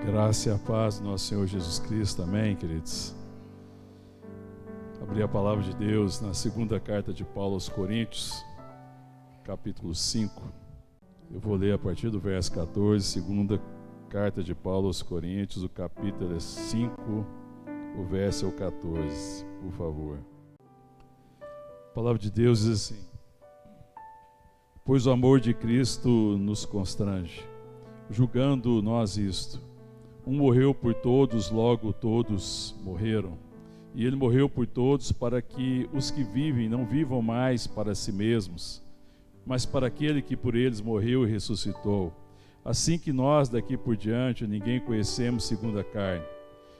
Graça e a paz do nosso Senhor Jesus Cristo, amém, queridos? Abri a palavra de Deus na segunda carta de Paulo aos Coríntios, capítulo 5. Eu vou ler a partir do verso 14, segunda carta de Paulo aos Coríntios, o capítulo é 5, o verso é o 14, por favor. A palavra de Deus diz assim: pois o amor de Cristo nos constrange, julgando nós isto: um morreu por todos, logo todos morreram. E ele morreu por todos para que os que vivem não vivam mais para si mesmos, mas para aquele que por eles morreu e ressuscitou. Assim que nós daqui por diante ninguém conhecemos segundo a carne.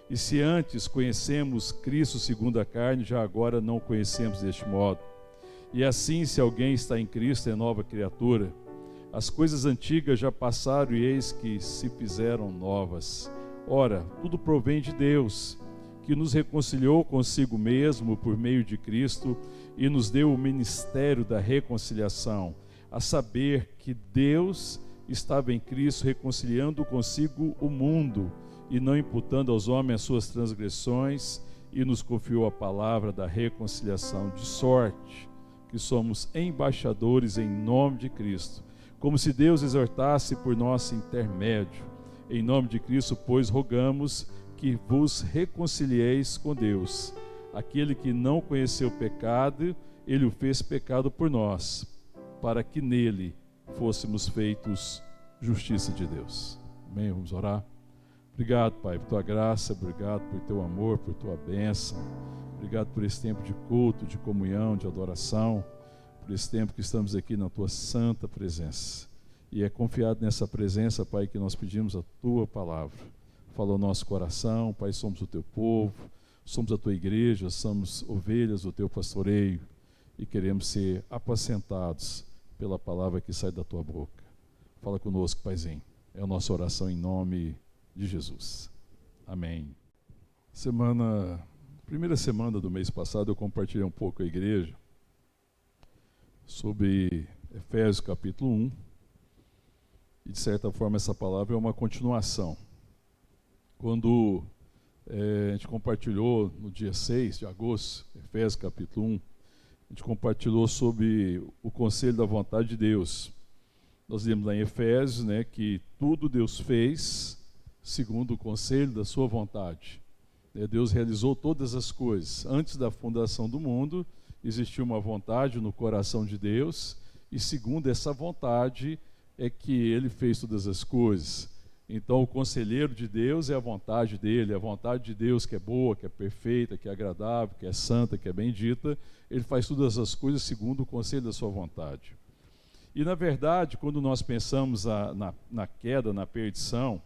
E se antes conhecemos Cristo segundo a carne, já agora não conhecemos deste modo. E assim, se alguém está em Cristo, é nova criatura. As coisas antigas já passaram e eis que se fizeram novas. Ora, tudo provém de Deus, que nos reconciliou consigo mesmo por meio de Cristo e nos deu o ministério da reconciliação, a saber que Deus estava em Cristo reconciliando consigo o mundo e não imputando aos homens as suas transgressões, e nos confiou a palavra da reconciliação, de sorte que somos embaixadores em nome de Cristo, como se Deus exortasse por nosso intermédio. Em nome de Cristo, pois, rogamos que vos reconcilieis com Deus. Aquele que não conheceu pecado, ele o fez pecado por nós, para que nele fôssemos feitos justiça de Deus. Amém? Vamos orar? Obrigado, Pai, por tua graça, obrigado por teu amor, por tua bênção. Obrigado por esse tempo de culto, de comunhão, de adoração, por esse tempo que estamos aqui na tua santa presença. E é confiado nessa presença, Pai, que nós pedimos a tua palavra. Fala o nosso coração, Pai, somos o teu povo, somos a tua igreja, somos ovelhas do teu pastoreio e queremos ser apacentados pela palavra que sai da tua boca. Fala conosco, Paizinho. É a nossa oração em nome de Jesus. Amém. Primeira semana do mês passado, eu compartilhei um pouco com a igreja sobre Efésios capítulo 1. E de certa forma essa palavra é uma continuação. Quando a gente compartilhou no dia 6 de agosto, Efésios capítulo 1, a gente compartilhou sobre o conselho da vontade de Deus. Nós lemos lá em Efésios, que tudo Deus fez segundo o conselho da sua vontade. Deus realizou todas as coisas. Antes da fundação do mundo, existia uma vontade no coração de Deus, e segundo essa vontade é que ele fez todas as coisas. Então o conselheiro de Deus é a vontade dele, a vontade de Deus que é boa, que é perfeita, que é agradável, que é santa, que é bendita. Ele faz todas as coisas segundo o conselho da sua vontade. E na verdade, quando nós pensamos na queda, na perdição,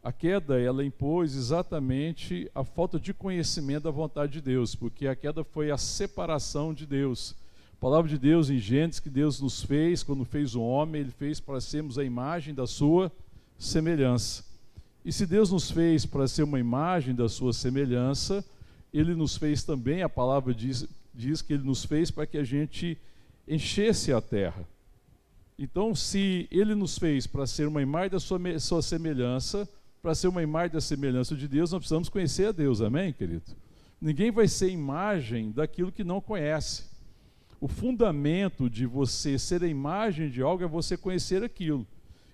a queda ela impôs exatamente a falta de conhecimento da vontade de Deus, porque a queda foi a separação de Deus. A palavra de Deus em Gênesis, que Deus nos fez, quando fez o homem, ele fez para sermos a imagem da sua semelhança. E se Deus nos fez para ser uma imagem da sua semelhança, ele nos fez também, a palavra diz que ele nos fez para que a gente enchesse a terra. Então, se ele nos fez para ser uma imagem da sua semelhança, para ser uma imagem da semelhança de Deus, nós precisamos conhecer a Deus, amém, querido? Ninguém vai ser imagem daquilo que não conhece. O fundamento de você ser a imagem de algo é você conhecer aquilo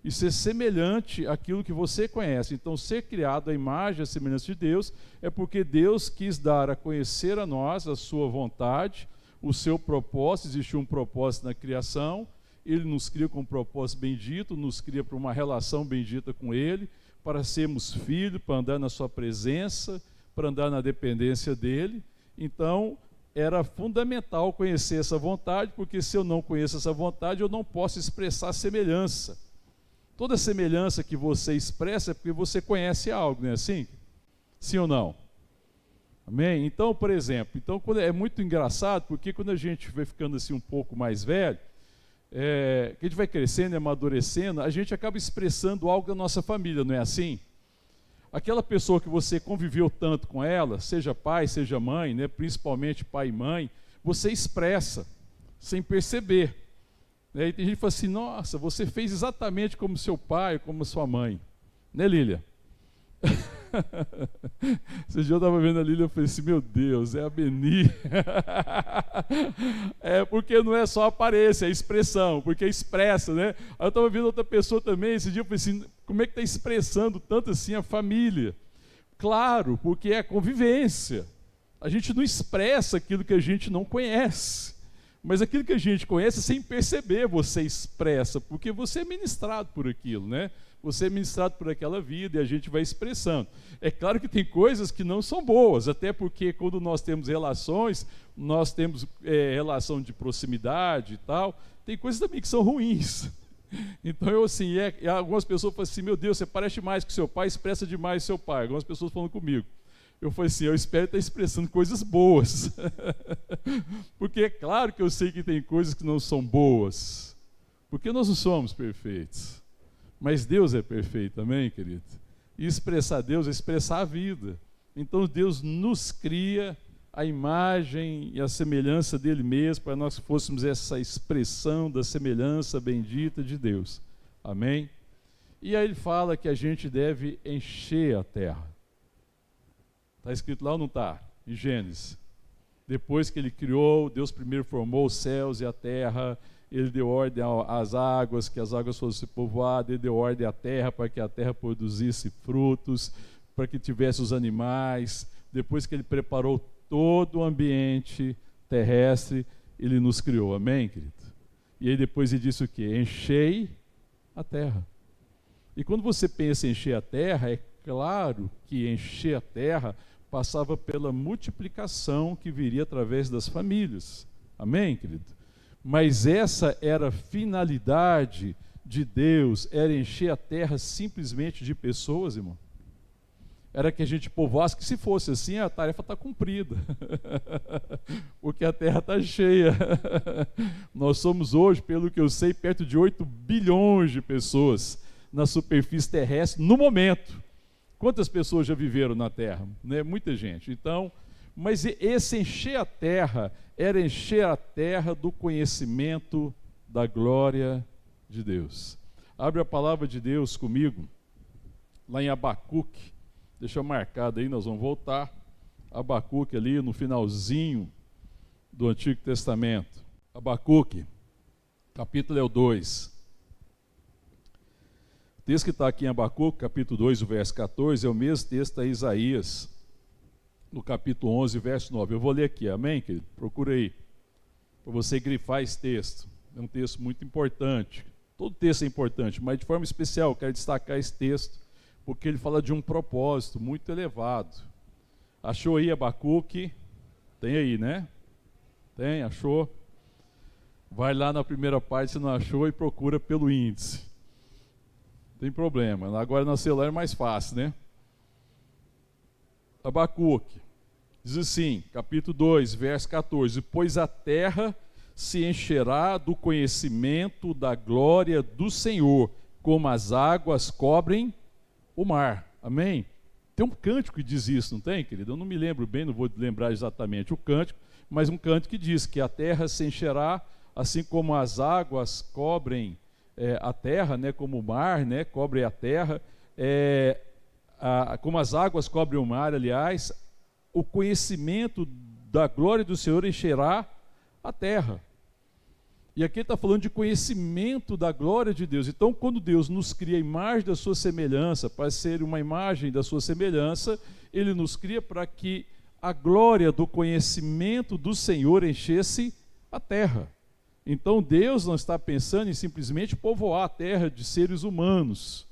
e ser semelhante àquilo que você conhece. Então, ser criado à imagem e à semelhança de Deus é porque Deus quis dar a conhecer a nós a sua vontade, o seu propósito. Existe um propósito na criação, ele nos cria com um propósito bendito, nos cria para uma relação bendita com ele, para sermos filhos, para andar na sua presença, para andar na dependência dele. Então, era fundamental conhecer essa vontade, porque se eu não conheço essa vontade, eu não posso expressar semelhança. Toda semelhança que você expressa é porque você conhece algo, não é assim? Sim ou não? Amém? Então, por exemplo, é muito engraçado, porque quando a gente vai ficando assim um pouco mais velho, que a gente vai crescendo e amadurecendo, a gente acaba expressando algo da nossa família, não é assim? Aquela pessoa que você conviveu tanto com ela, seja pai, seja mãe, principalmente pai e mãe, você expressa, sem perceber. E tem gente que fala assim: nossa, você fez exatamente como seu pai, como sua mãe. Né, Lília? Esse dia eu estava vendo a Lília e falei assim, meu Deus, é a Beni. É porque não é só aparência, é expressão, porque expressa, né? Aí eu estava vendo outra pessoa também, esse dia eu falei assim, como é que está expressando tanto assim a família? Claro, porque é a convivência. A gente não expressa aquilo que a gente não conhece, mas aquilo que a gente conhece, sem perceber, você expressa, porque você é ministrado por aquilo, né? Você é ministrado por aquela vida e a gente vai expressando. É claro que tem coisas que não são boas, até porque quando nós temos relações, nós temos relação de proximidade e tal, tem coisas também que são ruins. Então eu assim, algumas pessoas falam assim, meu Deus, você parece mais que seu pai, expressa demais seu pai. Algumas pessoas falam comigo. Eu falei assim, eu espero estar expressando coisas boas. Porque é claro que eu sei que tem coisas que não são boas. Porque nós não somos perfeitos. Mas Deus é perfeito, amém, querido? E expressar Deus é expressar a vida. Então Deus nos cria a imagem e a semelhança dele mesmo, para nós fôssemos essa expressão da semelhança bendita de Deus. Amém? E aí ele fala que a gente deve encher a terra. Está escrito lá ou não está? Em Gênesis. Depois que ele criou, Deus primeiro formou os céus e a terra, ele deu ordem às águas, que as águas fossem povoadas, ele deu ordem à terra para que a terra produzisse frutos, para que tivesse os animais. Depois que ele preparou todo o ambiente terrestre, ele nos criou, amém, querido? E aí depois ele disse o quê? Enchei a terra. E quando você pensa em encher a terra, é claro que encher a terra passava pela multiplicação que viria através das famílias, amém, querido? Mas essa era a finalidade de Deus, era encher a terra simplesmente de pessoas, irmão. Era que a gente povoasse, que se fosse assim, a tarefa está cumprida. Porque a terra está cheia. Nós somos hoje, pelo que eu sei, perto de 8 bilhões de pessoas na superfície terrestre, no momento. Quantas pessoas já viveram na terra? Né? Muita gente. Então, mas esse encher a terra era encher a terra do conhecimento da glória de Deus. Abre a palavra de Deus comigo, lá em Abacuque. Deixa marcado aí, nós vamos voltar. Abacuque ali no finalzinho do Antigo Testamento. Abacuque, capítulo 2. O texto que está aqui em Abacuque, capítulo 2, o verso 14, é o mesmo texto da Isaías, no capítulo 11, verso 9. Eu vou ler aqui, amém, querido? Procura aí, para você grifar esse texto. É um texto muito importante. Todo texto é importante, mas de forma especial eu quero destacar esse texto, porque ele fala de um propósito muito elevado. Achou aí Abacuque? Tem aí, né? Tem, achou? Vai lá na primeira parte, se não achou, e procura pelo índice. Não tem problema. Agora no celular é mais fácil, né? Abacuque. Diz assim, capítulo 2, verso 14. Pois a terra se encherá do conhecimento da glória do Senhor, como as águas cobrem o mar. Amém? Tem um cântico que diz isso, não tem, querido? Eu não me lembro bem, não vou lembrar exatamente o cântico, mas um cântico que diz que a terra se encherá, assim como as águas cobrem a terra, né, como o mar, né, cobre a terra, como as águas cobrem o mar, aliás, o conhecimento da glória do Senhor encherá a terra. E aqui está falando de conhecimento da glória de Deus. Então, quando Deus nos cria a imagem da sua semelhança, para ser uma imagem da sua semelhança, Ele nos cria para que a glória do conhecimento do Senhor enchesse a terra. Então, Deus não está pensando em simplesmente povoar a terra de seres humanos,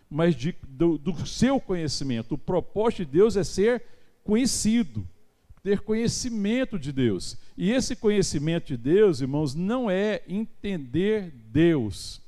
mas do seu conhecimento. O propósito de Deus é ser conhecido, ter conhecimento de Deus. E esse conhecimento de Deus, irmãos, não é entender Deus,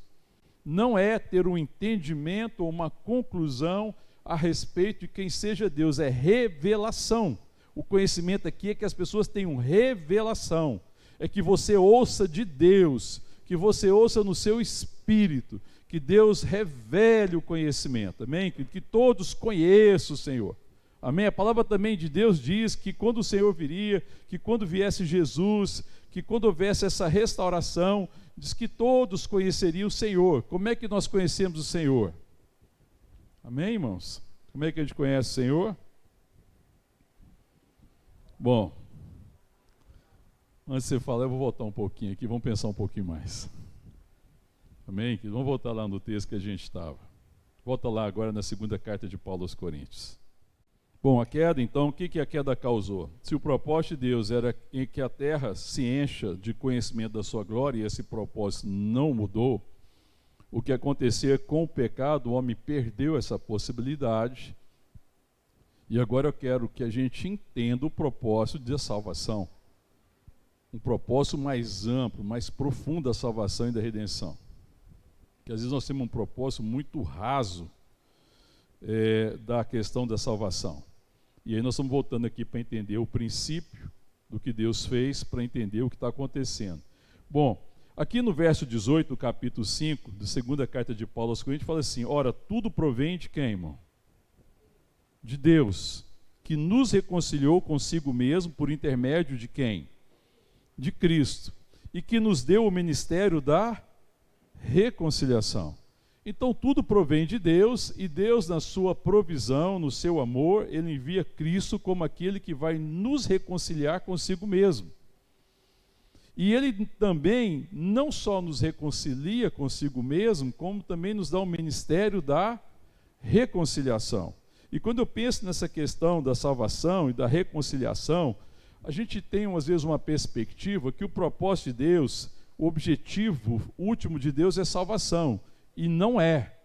não é ter um entendimento ou uma conclusão a respeito de quem seja Deus, é revelação. O conhecimento aqui é que as pessoas tenham revelação, é que você ouça de Deus, que você ouça no seu espírito, que Deus revele o conhecimento, amém? Que todos conheçam o Senhor. Amém? A palavra também de Deus diz que quando o Senhor viria, que quando viesse Jesus, que quando houvesse essa restauração, diz que todos conheceriam o Senhor. Como é que nós conhecemos o Senhor? Amém, irmãos? Como é que a gente conhece o Senhor? Bom, antes de você falar, eu vou voltar um pouquinho aqui, vamos pensar um pouquinho mais. Amém? Vamos voltar lá no texto que a gente estava. Volta lá agora na segunda carta de Paulo aos Coríntios. Bom, a queda, então, o que a queda causou? Se o propósito de Deus era que a terra se encha de conhecimento da sua glória, e esse propósito não mudou, o que aconteceu com o pecado, o homem perdeu essa possibilidade, e agora eu quero que a gente entenda o propósito da salvação. Um propósito mais amplo, mais profundo da salvação e da redenção. Porque às vezes nós temos um propósito muito raso da questão da salvação. E aí nós estamos voltando aqui para entender o princípio do que Deus fez, para entender o que está acontecendo. Bom, aqui no verso 18, do capítulo 5, da segunda carta de Paulo aos Coríntios, fala assim: ora, tudo provém de quem, irmão? De Deus, que nos reconciliou consigo mesmo por intermédio de quem? De Cristo, e que nos deu o ministério da reconciliação. Então tudo provém de Deus, e Deus, na sua provisão, no seu amor, ele envia Cristo como aquele que vai nos reconciliar consigo mesmo. E ele também não só nos reconcilia consigo mesmo, como também nos dá o ministério da reconciliação. E quando eu penso nessa questão da salvação e da reconciliação, a gente tem às vezes uma perspectiva que o propósito de Deus, o objetivo último de Deus é salvação. E não é.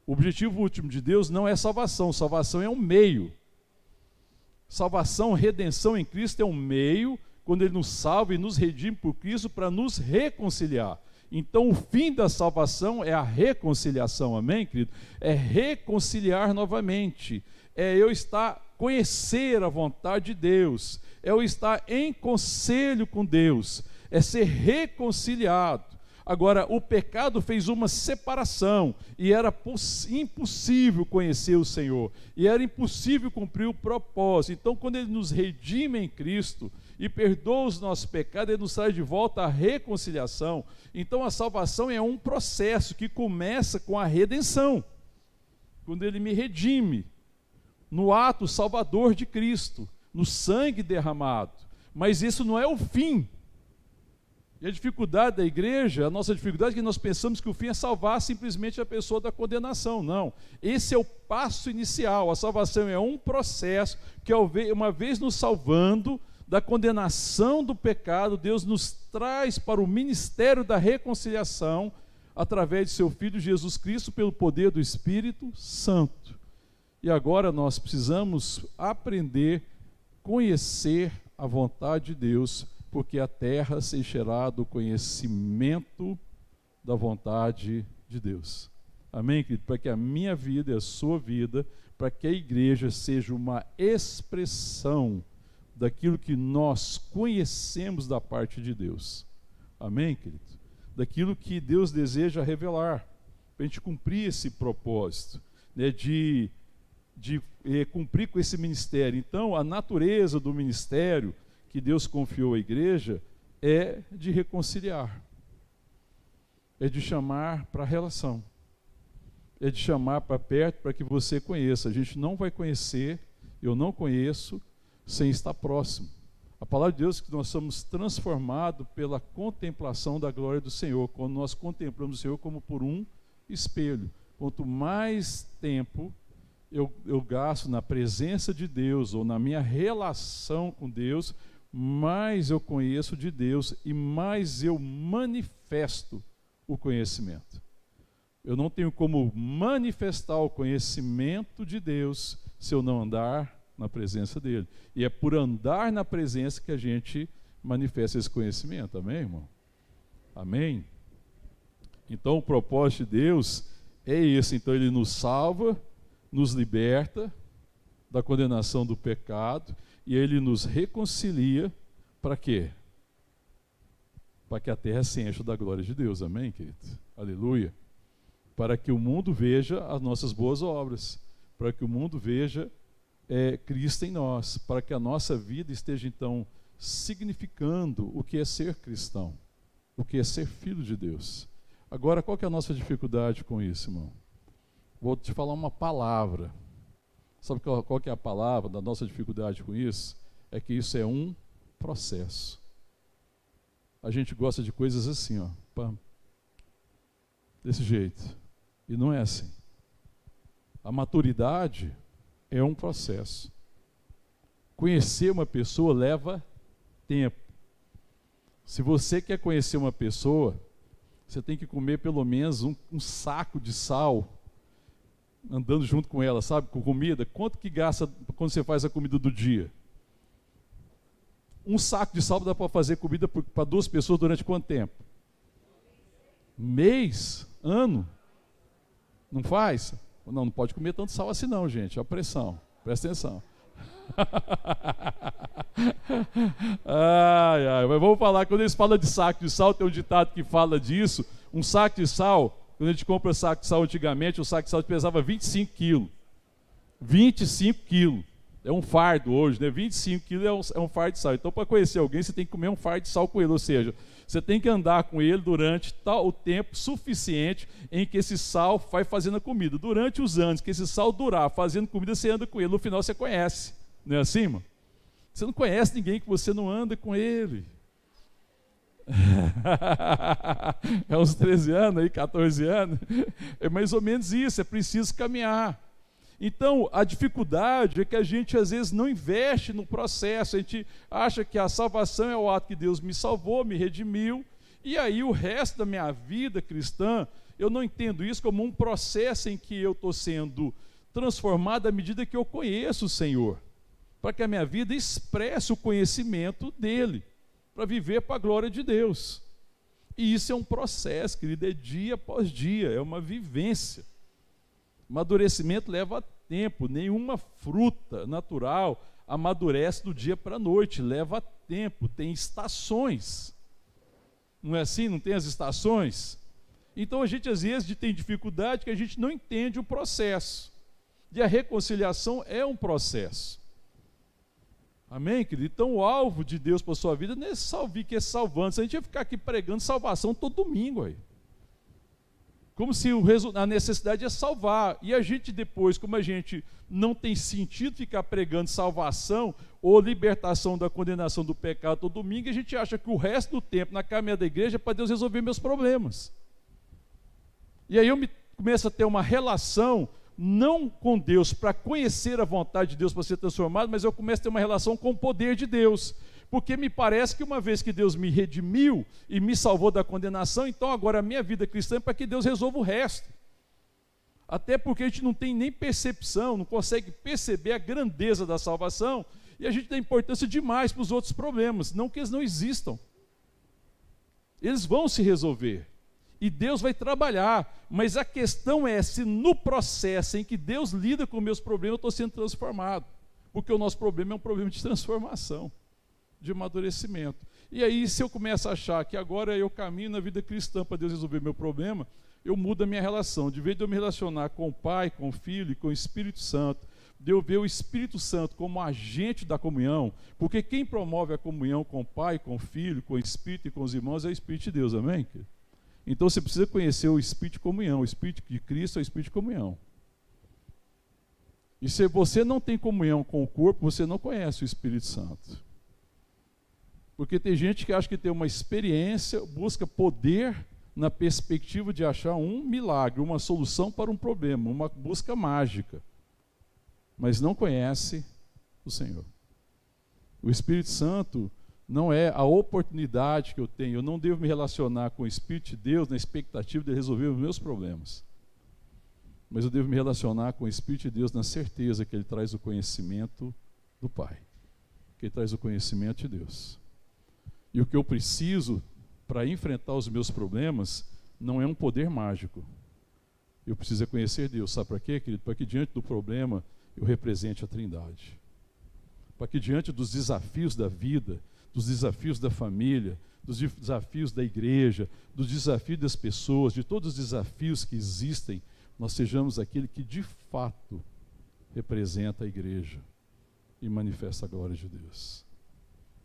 O objetivo último de Deus não é salvação. Salvação é um meio. Salvação, redenção em Cristo é um meio, quando Ele nos salva e nos redime por Cristo para nos reconciliar. Então o fim da salvação é a reconciliação, amém, querido? É reconciliar novamente. É eu conhecer a vontade de Deus. É eu estar em conselho com Deus. É ser reconciliado. Agora, o pecado fez uma separação, e era impossível conhecer o Senhor, e era impossível cumprir o propósito. Então, quando Ele nos redime em Cristo, e perdoa os nossos pecados, Ele nos traz de volta a reconciliação. Então, a salvação é um processo que começa com a redenção, quando Ele me redime, no ato salvador de Cristo, no sangue derramado. Mas isso não é o fim. E a dificuldade da igreja, a nossa dificuldade é que nós pensamos que o fim é salvar simplesmente a pessoa da condenação. Não, esse é o passo inicial. A salvação é um processo que, uma vez nos salvando da condenação do pecado, Deus nos traz para o ministério da reconciliação através de seu Filho Jesus Cristo, pelo poder do Espírito Santo. E agora nós precisamos aprender, conhecer a vontade de Deus, porque a terra se encherá do conhecimento da vontade de Deus. Amém, querido? Para que a minha vida e a sua vida, para que a igreja seja uma expressão daquilo que nós conhecemos da parte de Deus. Amém, querido? Daquilo que Deus deseja revelar, para a gente cumprir esse propósito, né, de cumprir com esse ministério. Então, a natureza do ministério que Deus confiou à igreja é de reconciliar, é de chamar para a relação, é de chamar para perto para que você conheça. A gente não vai conhecer, eu não conheço, sem estar próximo. A palavra de Deus é que nós somos transformados pela contemplação da glória do Senhor, quando nós contemplamos o Senhor como por um espelho. Quanto mais tempo eu gasto na presença de Deus ou na minha relação com Deus, mais eu conheço de Deus e mais eu manifesto o conhecimento. Eu não tenho como manifestar o conhecimento de Deus se eu não andar na presença dele. E é por andar na presença que a gente manifesta esse conhecimento. Amém, irmão? Amém? Então o propósito de Deus é esse. Então Ele nos salva, nos liberta da condenação do pecado, e Ele nos reconcilia para quê? Para que a terra se encha da glória de Deus, amém, querido? Aleluia. Para que o mundo veja as nossas boas obras, para que o mundo veja Cristo em nós, para que a nossa vida esteja então significando o que é ser cristão, o que é ser filho de Deus. Agora, qual que é a nossa dificuldade com isso, irmão? Vou te falar uma palavra. Sabe qual que é a palavra da nossa dificuldade com isso? É que isso é um processo. A gente gosta de coisas assim, ó, pam, desse jeito. E não é assim. A maturidade é um processo. Conhecer uma pessoa leva tempo. Se você quer conhecer uma pessoa, você tem que comer pelo menos um saco de sal, andando junto com ela, sabe? Com comida. Quanto que gasta quando você faz a comida do dia? Um saco de sal dá para fazer comida para 2 pessoas durante quanto tempo? Mês? Ano? Não faz? Não pode comer tanto sal assim não, gente. A pressão. Presta atenção. Mas vamos falar, quando eles falam de saco de sal, tem um ditado que fala disso. Um saco de sal, quando a gente compra saco de sal antigamente, o saco de sal pesava 25 quilos. 25 quilos. É um fardo hoje, né? 25 quilos é um fardo de sal. Então, para conhecer alguém, você tem que comer um fardo de sal com ele. Ou seja, você tem que andar com ele durante o tempo suficiente em que esse sal vai fazendo a comida. Durante os anos que esse sal durar fazendo comida, você anda com ele. No final, você conhece. Não é assim, mano? Você não conhece ninguém que você não anda com ele. É uns 13 anos, aí, 14 anos. É mais ou menos isso, é preciso caminhar. Então, a dificuldade é que a gente às vezes não investe no processo. A gente acha que a salvação é o ato que Deus me salvou, me redimiu, e aí o resto da minha vida cristã, eu não entendo isso como um processo em que eu estou sendo transformado à medida que eu conheço o Senhor, para que a minha vida expresse o conhecimento dEle, para viver para a glória de Deus. E isso é um processo, querido, é dia após dia, é uma vivência. Amadurecimento leva tempo, nenhuma fruta natural amadurece do dia para a noite, leva tempo, tem estações. Não é assim? Não tem as estações? Então a gente às vezes tem dificuldade que a gente não entende o processo. E a reconciliação é um processo. Amém, querido? Então o alvo de Deus para a sua vida não é salvar, que é salvando. Se a gente ia ficar aqui pregando salvação todo domingo aí. Como se a necessidade é salvar. E a gente depois, como a gente não tem sentido ficar pregando salvação ou libertação da condenação do pecado todo domingo, a gente acha que o resto do tempo na caminhada da igreja é para Deus resolver meus problemas. E aí eu começo a ter uma relação, não com Deus, para conhecer a vontade de Deus para ser transformado, mas eu começo a ter uma relação com o poder de Deus. Porque me parece que uma vez que Deus me redimiu e me salvou da condenação, então agora a minha vida cristã é para que Deus resolva o resto. Até porque a gente não tem nem percepção, não consegue perceber a grandeza da salvação, e a gente dá importância demais para os outros problemas, não que eles não existam. Eles vão se resolver, e Deus vai trabalhar, mas a questão é se no processo em que Deus lida com meus problemas eu estou sendo transformado, porque o nosso problema é um problema de transformação, de amadurecimento. E aí, se eu começo a achar que agora eu caminho na vida cristã para Deus resolver meu problema, eu mudo a minha relação. De vez de eu me relacionar com o Pai, com o Filho e com o Espírito Santo, de eu ver o Espírito Santo como agente da comunhão, porque quem promove a comunhão com o Pai, com o Filho, com o Espírito e com os irmãos é o Espírito de Deus, amém? Então você precisa conhecer o Espírito de comunhão. O Espírito de Cristo é o Espírito de comunhão. E se você não tem comunhão com o corpo, você não conhece o Espírito Santo. Porque tem gente que acha que tem uma experiência, busca poder na perspectiva de achar um milagre, uma solução para um problema, uma busca mágica, mas não conhece o Senhor. O Espírito Santo não é a oportunidade que eu tenho, eu não devo me relacionar com o Espírito de Deus na expectativa de resolver os meus problemas, mas eu devo me relacionar com o Espírito de Deus na certeza que Ele traz o conhecimento do Pai, que Ele traz o conhecimento de Deus. E o que eu preciso para enfrentar os meus problemas não é um poder mágico. Eu preciso conhecer Deus. Sabe para quê, querido? Para que diante do problema eu represente a Trindade. Para que diante dos desafios da vida, dos desafios da família, dos desafios da igreja, dos desafios das pessoas, de todos os desafios que existem, nós sejamos aquele que de fato representa a igreja e manifesta a glória de Deus.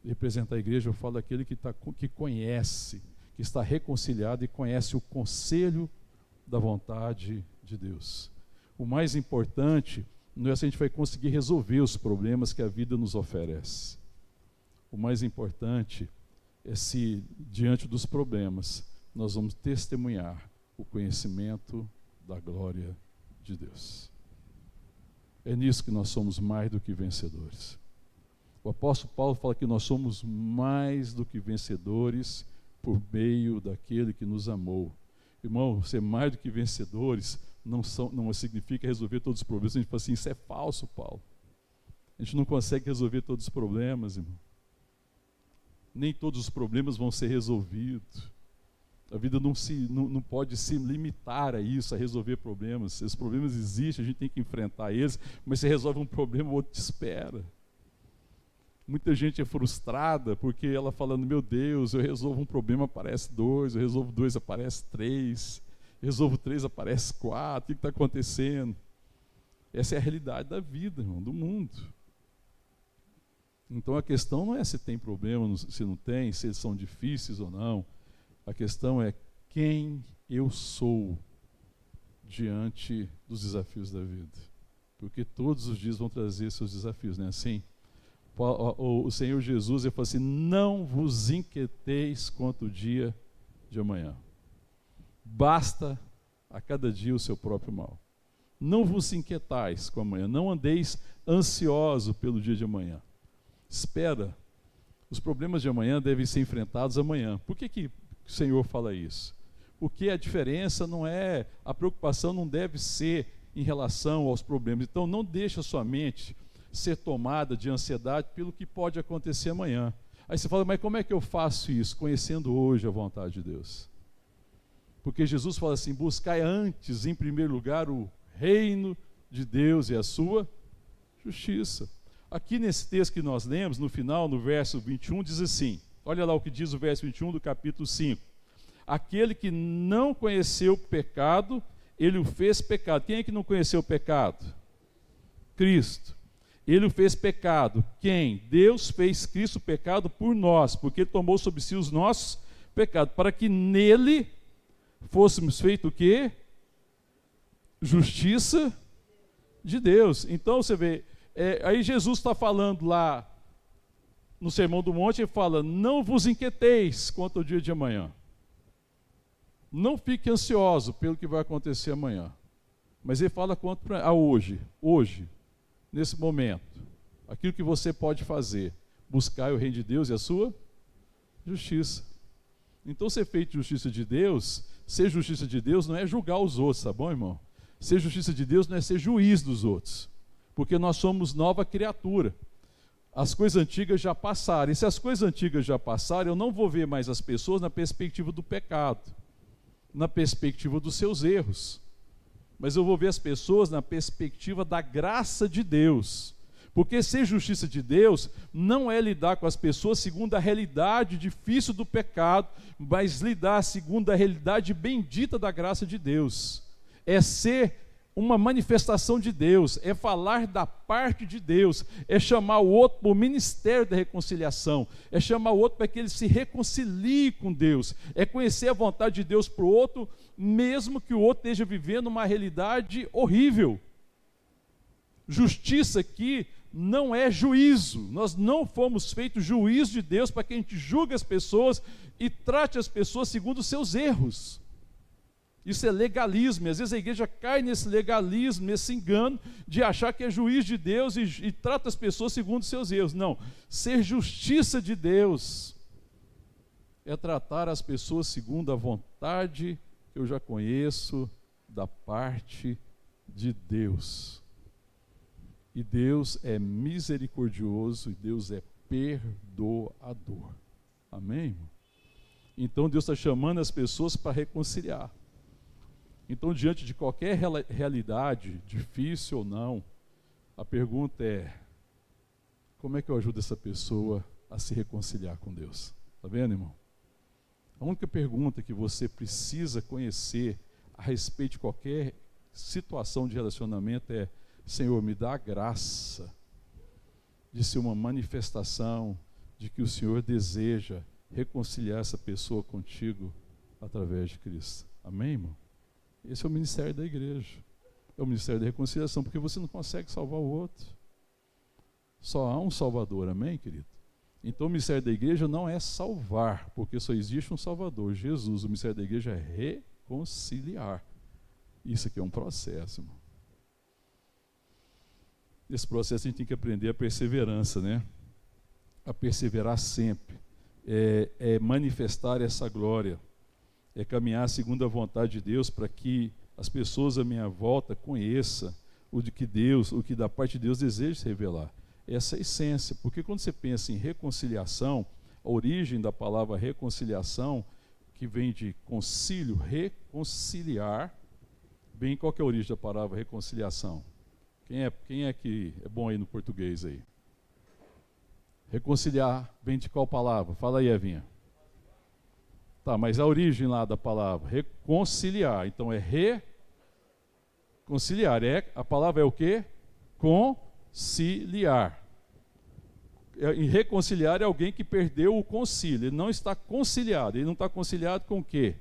Representar a igreja, eu falo daquele que conhece, que está reconciliado e conhece o conselho da vontade de Deus. O mais importante não é se a gente vai conseguir resolver os problemas que a vida nos oferece. O mais importante é se, diante dos problemas, nós vamos testemunhar o conhecimento da glória de Deus. É nisso que nós somos mais do que vencedores. O apóstolo Paulo fala que nós somos mais do que vencedores por meio daquele que nos amou. Irmão, ser mais do que vencedores não significa resolver todos os problemas. A gente fala assim, isso é falso, Paulo. A gente não consegue resolver todos os problemas, irmão. Nem todos os problemas vão ser resolvidos. A vida não pode se limitar a isso, a resolver problemas. Esses problemas existem, a gente tem que enfrentar eles, mas se resolve um problema, o outro te espera. Muita gente é frustrada porque ela falando, meu Deus, eu resolvo um problema, aparece 2, eu resolvo 2, aparece 3, resolvo 3, aparece 4, o que está acontecendo? Essa é a realidade da vida, irmão, do mundo. Então a questão não é se tem problema, se não tem, se eles são difíceis ou não. A questão é quem eu sou diante dos desafios da vida. Porque todos os dias vão trazer seus desafios, não é assim? O Senhor Jesus, ele falou assim, não vos inquieteis quanto o dia de amanhã. Basta a cada dia o seu próprio mal. Não vos inquietais com amanhã, não andeis ansioso pelo dia de amanhã. Espera, os problemas de amanhã devem ser enfrentados amanhã. Por que o Senhor fala isso? Porque a diferença não é, a preocupação não deve ser em relação aos problemas. Então não deixe a sua mente ser tomada de ansiedade pelo que pode acontecer amanhã. Aí você fala, mas como é que eu faço isso? Conhecendo hoje a vontade de Deus. Porque Jesus fala assim, buscai antes, em primeiro lugar, o reino de Deus e a sua justiça. Aqui nesse texto que nós lemos, no final, no verso 21, diz assim, olha lá o que diz o verso 21 do capítulo 5. Aquele que não conheceu o pecado, ele o fez pecado. Quem é que não conheceu o pecado? Cristo. Ele o fez pecado. Quem? Deus fez Cristo pecado por nós, porque ele tomou sobre si os nossos pecados, para que nele fôssemos feitos o quê? Justiça de Deus. Então você vê, aí Jesus está falando lá no Sermão do Monte, ele fala, não vos inquieteis quanto ao dia de amanhã. Não fique ansioso pelo que vai acontecer amanhã. Mas ele fala quanto a hoje, nesse momento, aquilo que você pode fazer, buscar o reino de Deus e a sua justiça. Então, ser feito justiça de Deus, ser justiça de Deus não é julgar os outros, tá bom, irmão? Ser justiça de Deus não é ser juiz dos outros, porque nós somos nova criatura. As coisas antigas já passaram, e se as coisas antigas já passaram, eu não vou ver mais as pessoas na perspectiva do pecado, na perspectiva dos seus erros, mas eu vou ver as pessoas na perspectiva da graça de Deus, porque ser justiça de Deus não é lidar com as pessoas segundo a realidade difícil do pecado, mas lidar segundo a realidade bendita da graça de Deus, é ser uma manifestação de Deus, é falar da parte de Deus, é chamar o outro para o ministério da reconciliação, é chamar o outro para que ele se reconcilie com Deus, é conhecer a vontade de Deus para o outro, mesmo que o outro esteja vivendo uma realidade horrível. Justiça aqui não é juízo, nós não fomos feitos juízo de Deus para que a gente julgue as pessoas e trate as pessoas segundo os seus erros. Isso é legalismo, e às vezes a igreja cai nesse legalismo, nesse engano de achar que é juiz de Deus e trata as pessoas segundo os seus erros. Não, ser justiça de Deus é tratar as pessoas segundo a vontade que eu já conheço da parte de Deus. E Deus é misericordioso e Deus é perdoador. Amém, irmão? Então Deus está chamando as pessoas para reconciliar. Então, diante de qualquer realidade, difícil ou não, a pergunta é, como é que eu ajudo essa pessoa a se reconciliar com Deus? Está vendo, irmão? A única pergunta que você precisa conhecer a respeito de qualquer situação de relacionamento é, Senhor, me dá a graça de ser uma manifestação de que o Senhor deseja reconciliar essa pessoa contigo através de Cristo. Amém, irmão? Esse é o ministério da igreja. é o ministério da reconciliação, porque você não consegue salvar o outro. Só há um Salvador, amém, querido? Então o ministério da igreja não é salvar, porque só existe um Salvador, Jesus. O ministério da igreja é reconciliar. Isso aqui é um processo, irmão. Nesse processo a gente tem que aprender a perseverança, né? A perseverar sempre. É manifestar essa glória. É caminhar segundo a vontade de Deus para que as pessoas à minha volta conheçam o que da parte de Deus deseja se revelar. Essa é a essência, porque quando você pensa em reconciliação, a origem da palavra reconciliação, que vem de concílio, reconciliar, bem, qual que é a origem da palavra reconciliação? Quem é que é bom aí no português aí? Reconciliar vem de qual palavra? Fala aí, Evinha. Tá, mas a origem lá da palavra, reconciliar, então é reconciliar, a palavra é o quê? Conciliar. E reconciliar é alguém que perdeu o concílio, ele não está conciliado, ele não está conciliado com o quê?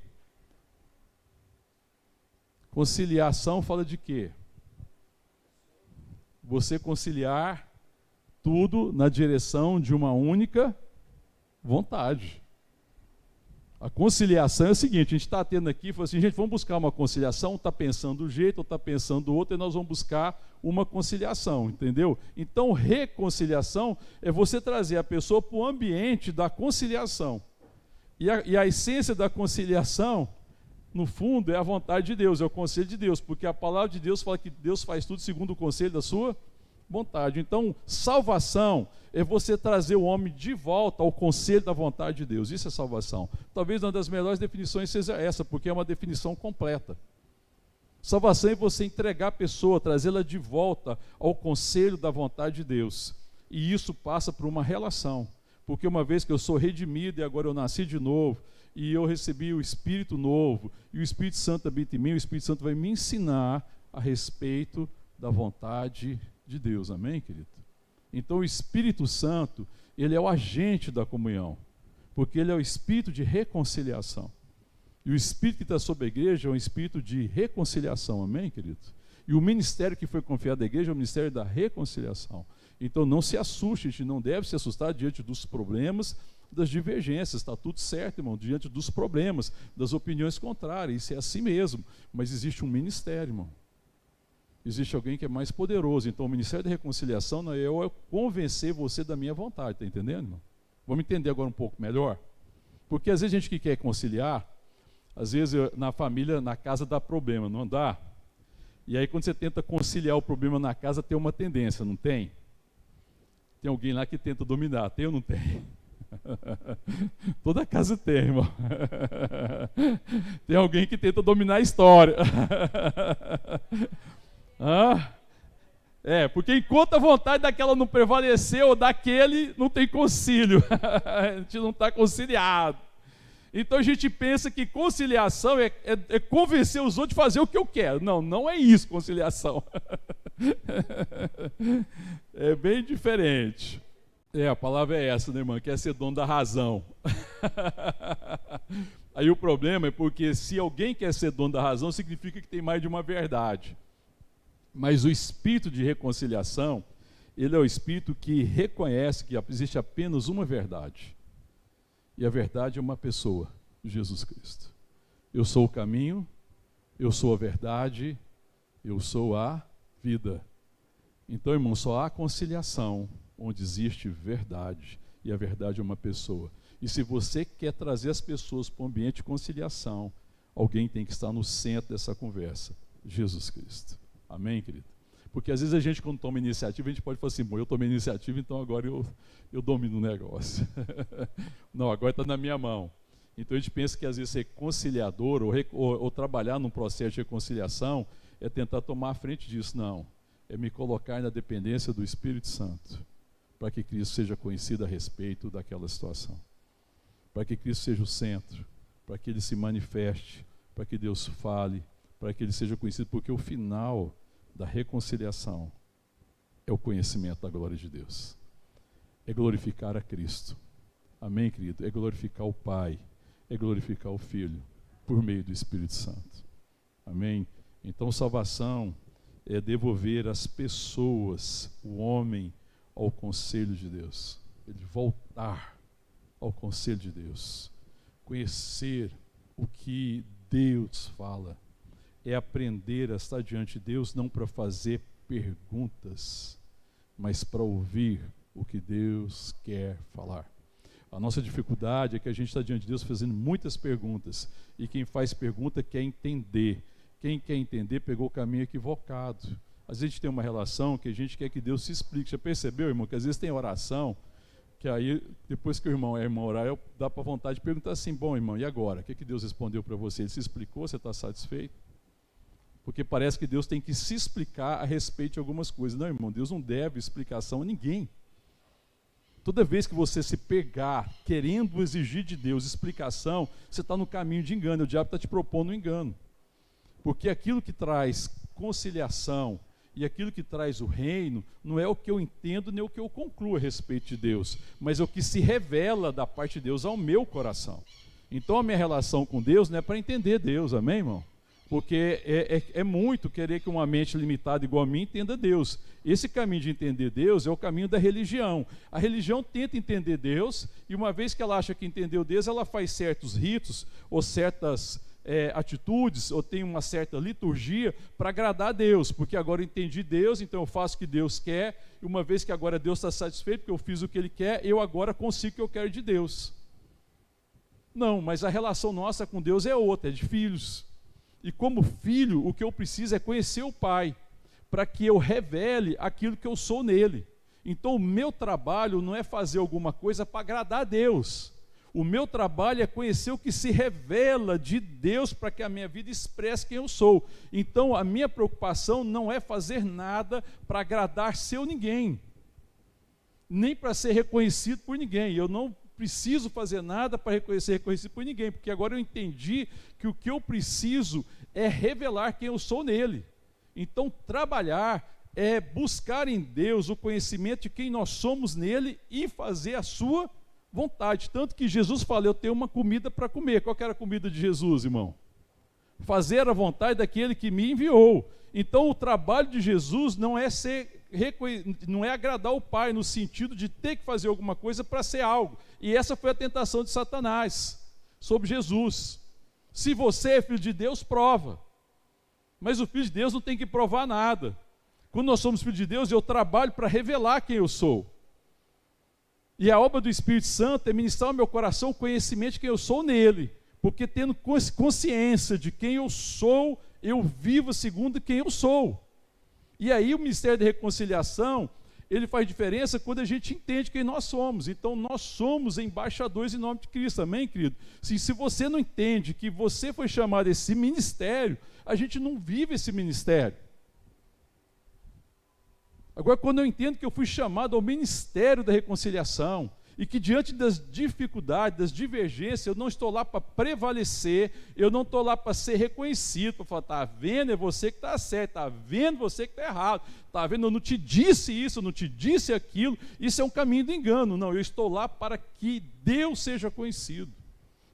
Conciliação fala de quê? Você conciliar tudo na direção de uma única vontade. A conciliação é o seguinte, a gente está tendo aqui, falou assim, gente, vamos buscar uma conciliação, está pensando um jeito, ou está pensando outro, e nós vamos buscar uma conciliação, entendeu? Então, reconciliação é você trazer a pessoa para o ambiente da conciliação. E a essência da conciliação, no fundo, é a vontade de Deus, é o conselho de Deus, porque a palavra de Deus fala que Deus faz tudo segundo o conselho da sua vontade. Então, salvação é você trazer o homem de volta ao conselho da vontade de Deus. Isso é salvação. Talvez uma das melhores definições seja essa, porque é uma definição completa. Salvação é você entregar a pessoa, trazê-la de volta ao conselho da vontade de Deus. E isso passa por uma relação. Porque uma vez que eu sou redimido e agora eu nasci de novo, e eu recebi o Espírito novo, e o Espírito Santo habita em mim, o Espírito Santo vai me ensinar a respeito da vontade de Deus, amém, querido? Então o Espírito Santo, ele é o agente da comunhão, porque ele é o Espírito de reconciliação. E o Espírito que está sobre a igreja é um Espírito de reconciliação, amém, querido? E o ministério que foi confiado à igreja é o ministério da reconciliação. Então não se assuste, a gente não deve se assustar diante dos problemas, das divergências, está tudo certo, irmão, diante dos problemas, das opiniões contrárias, isso é assim mesmo, mas existe um ministério, irmão. Existe alguém que é mais poderoso. Então o ministério da reconciliação não é eu convencer você da minha vontade, está entendendo, irmão? Vamos entender agora um pouco melhor? Porque às vezes a gente que quer conciliar, às vezes na família, na casa dá problema, não dá? E aí quando você tenta conciliar o problema na casa, tem uma tendência, não tem? Tem alguém lá que tenta dominar, tem ou não tem? Toda casa tem, irmão. Tem alguém que tenta dominar a história. Porque enquanto a vontade daquela não prevaleceu, daquele não tem concílio. A gente não está conciliado. Então a gente pensa que conciliação é convencer os outros a fazer o que eu quero. Não, não é isso conciliação. É bem diferente. A palavra é essa, né, irmão? Quer ser dono da razão. Aí o problema é porque se alguém quer ser dono da razão, significa que tem mais de uma verdade. Mas o espírito de reconciliação, ele é o espírito que reconhece que existe apenas uma verdade. E a verdade é uma pessoa, Jesus Cristo. Eu sou o caminho, eu sou a verdade, eu sou a vida. Então, irmão, só há conciliação onde existe verdade. E a verdade é uma pessoa. E se você quer trazer as pessoas para um ambiente de conciliação, alguém tem que estar no centro dessa conversa, Jesus Cristo. Amém, querido? Porque às vezes a gente, quando toma iniciativa, a gente pode falar assim, bom, eu tomei iniciativa, então agora eu domino o negócio. Não, agora está na minha mão. Então a gente pensa que às vezes ser conciliador ou trabalhar num processo de reconciliação é tentar tomar a frente disso. Não, é me colocar na dependência do Espírito Santo, para que Cristo seja conhecido a respeito daquela situação. Para que Cristo seja o centro, para que Ele se manifeste, para que Deus fale, para que Ele seja conhecido, porque o final da reconciliação é o conhecimento da glória de Deus. É glorificar a Cristo. Amém, querido? É glorificar o Pai, é glorificar o Filho, por meio do Espírito Santo. Amém? Então, salvação é devolver as pessoas, o homem, ao conselho de Deus. Ele voltar ao conselho de Deus. Conhecer o que Deus fala. É aprender a estar diante de Deus não para fazer perguntas, mas para ouvir o que Deus quer falar. A nossa dificuldade é que a gente está diante de Deus fazendo muitas perguntas, e quem faz pergunta quer entender. Quem quer entender pegou o caminho equivocado. Às vezes a gente tem uma relação que a gente quer que Deus se explique. Já percebeu, irmão, que às vezes tem oração, que aí, depois que o irmão orar, dá para vontade de perguntar assim: bom, irmão, e agora? O que Deus respondeu para você? Ele se explicou? Você está satisfeito? Porque parece que Deus tem que se explicar a respeito de algumas coisas. Não, irmão, Deus não deve explicação a ninguém. Toda vez que você se pegar querendo exigir de Deus explicação, você está no caminho de engano. O diabo está te propondo um engano. Porque aquilo que traz conciliação e aquilo que traz o reino não é o que eu entendo nem o que eu concluo a respeito de Deus, mas é o que se revela da parte de Deus ao meu coração. Então a minha relação com Deus não é para entender Deus, amém, irmão? Porque é muito querer que uma mente limitada igual a mim entenda Deus. Esse caminho de entender Deus é o caminho da religião. A religião tenta entender Deus, e uma vez que ela acha que entendeu Deus, ela faz certos ritos ou certas atitudes, ou tem uma certa liturgia para agradar a Deus, porque agora eu entendi Deus, então eu faço o que Deus quer, e uma vez que agora Deus está satisfeito, porque eu fiz o que Ele quer, eu agora consigo o que eu quero de Deus. Não, mas a relação nossa com Deus é outra, é de filhos. E como filho, o que eu preciso é conhecer o Pai, para que eu revele aquilo que eu sou nele. Então o meu trabalho não é fazer alguma coisa para agradar a Deus. O meu trabalho é conhecer o que se revela de Deus, para que a minha vida expresse quem eu sou. Então a minha preocupação não é fazer nada para agradar seu ninguém, nem para ser reconhecido por ninguém. Eu não preciso fazer nada para ser reconhecido por ninguém, porque agora eu entendi que o que eu preciso é revelar quem eu sou nele. Então trabalhar é buscar em Deus o conhecimento de quem nós somos nele e fazer a sua vontade. Tanto que Jesus fala: eu tenho uma comida para comer. Qual que era a comida de Jesus, irmão? Fazer a vontade daquele que me enviou. Então o trabalho de Jesus não é agradar o Pai no sentido de ter que fazer alguma coisa para ser algo. E essa foi a tentação de Satanás sobre Jesus. Se você é filho de Deus, prova. Mas o filho de Deus não tem que provar nada. Quando nós somos filhos de Deus, eu trabalho para revelar quem eu sou. E a obra do Espírito Santo é ministrar ao meu coração o conhecimento de quem eu sou nele. Porque tendo consciência de quem eu sou, eu vivo segundo quem eu sou. E aí o ministério da reconciliação, ele faz diferença quando a gente entende quem nós somos. Então nós somos embaixadores em nome de Cristo, amém, querido? Se você não entende que você foi chamado a esse ministério, a gente não vive esse ministério. Agora, quando eu entendo que eu fui chamado ao ministério da reconciliação, e que diante das dificuldades, das divergências, eu não estou lá para prevalecer, eu não estou lá para ser reconhecido, para falar: está vendo, é você que está certo, está vendo, você que está errado, está vendo, eu não te disse isso, eu não te disse aquilo, isso é um caminho do engano. Não, eu estou lá para que Deus seja conhecido,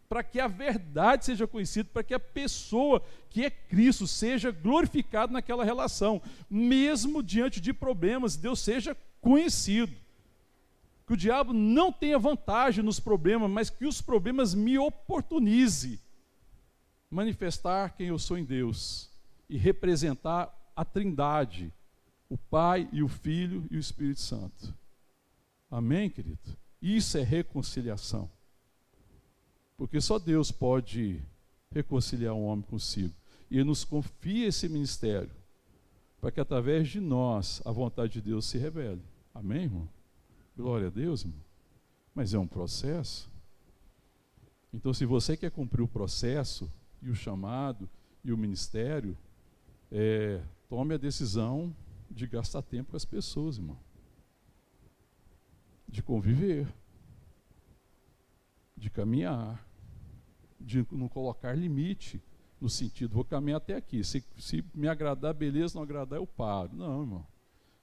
para que a verdade seja conhecida, para que a pessoa que é Cristo seja glorificada naquela relação, mesmo diante de problemas, Deus seja conhecido. Que o diabo não tenha vantagem nos problemas, mas que os problemas me oportunize manifestar quem eu sou em Deus e representar a Trindade, o Pai e o Filho e o Espírito Santo. Amém, querido? Isso é reconciliação. Porque só Deus pode reconciliar um homem consigo. E Ele nos confia esse ministério, para que através de nós a vontade de Deus se revele. Amém, irmão? Glória a Deus, irmão. Mas é um processo. Então, se você quer cumprir o processo, e o chamado, e o ministério, tome a decisão de gastar tempo com as pessoas, irmão. De conviver. De caminhar. De não colocar limite, no sentido: vou caminhar até aqui. Se me agradar, beleza, não agradar, eu paro. Não, irmão.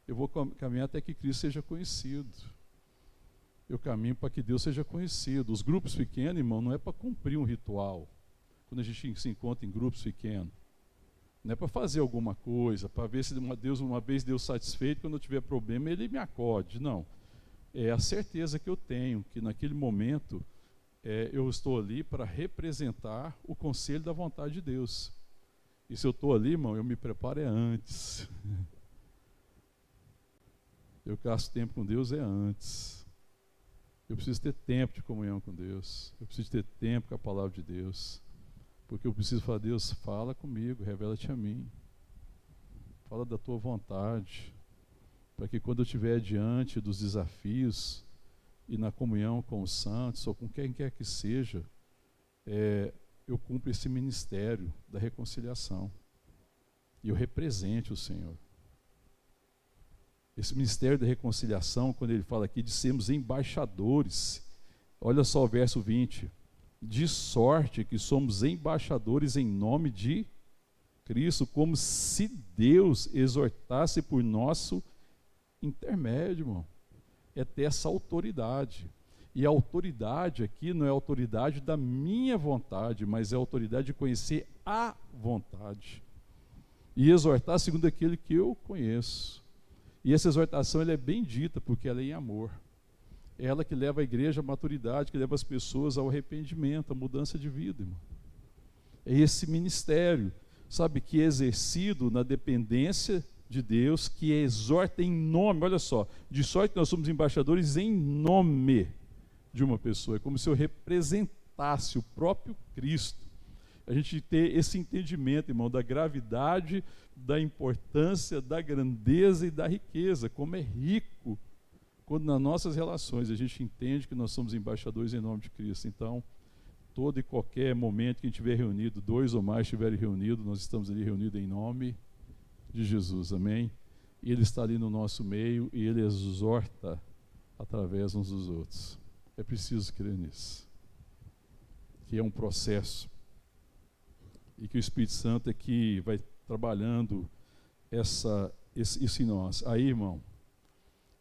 Eu vou caminhar até que Cristo seja conhecido. Eu caminho para que Deus seja conhecido. Os grupos pequenos, irmão, não é para cumprir um ritual. Quando a gente se encontra em grupos pequenos, Não é para fazer alguma coisa, para ver se uma vez Deus satisfeito, quando eu tiver problema, Ele me acode. Não. É a certeza que eu tenho, que naquele momento eu estou ali para representar o conselho da vontade de Deus. E se eu estou ali, irmão, eu me preparo antes. Eu gasto tempo com Deus antes. Eu preciso ter tempo de comunhão com Deus. Eu preciso ter tempo com a palavra de Deus. Porque eu preciso falar, Deus, fala comigo, revela-te a mim. Fala da tua vontade. Para que quando eu estiver diante dos desafios e na comunhão com os santos, ou com quem quer que seja, eu cumpro esse ministério da reconciliação. E eu represente o Senhor. Esse ministério da reconciliação, quando ele fala aqui de sermos embaixadores, olha só o verso 20, de sorte que somos embaixadores em nome de Cristo, como se Deus exortasse por nosso intermédio, irmão. É ter essa autoridade. E a autoridade aqui não é a autoridade da minha vontade, mas é a autoridade de conhecer a vontade. E exortar segundo aquele que eu conheço. E essa exortação ela é bem dita, porque ela é em amor. É ela que leva a igreja à maturidade, que leva as pessoas ao arrependimento, à mudança de vida, irmão. É esse ministério, sabe, que é exercido na dependência de Deus, que exorta em nome, olha só, de sorte que nós somos embaixadores em nome de uma pessoa. É como se eu representasse o próprio Cristo. A gente ter esse entendimento, irmão, da gravidade, da importância, da grandeza e da riqueza, como é rico quando nas nossas relações a gente entende que nós somos embaixadores em nome de Cristo. Então, todo e qualquer momento que a gente estiver reunido, dois ou mais estiverem reunidos, nós estamos ali reunidos em nome de Jesus, amém? E Ele está ali no nosso meio e Ele exorta através uns dos outros. É preciso crer nisso, que é um processo e que o Espírito Santo é que vai trabalhando isso em nós. Aí, irmão,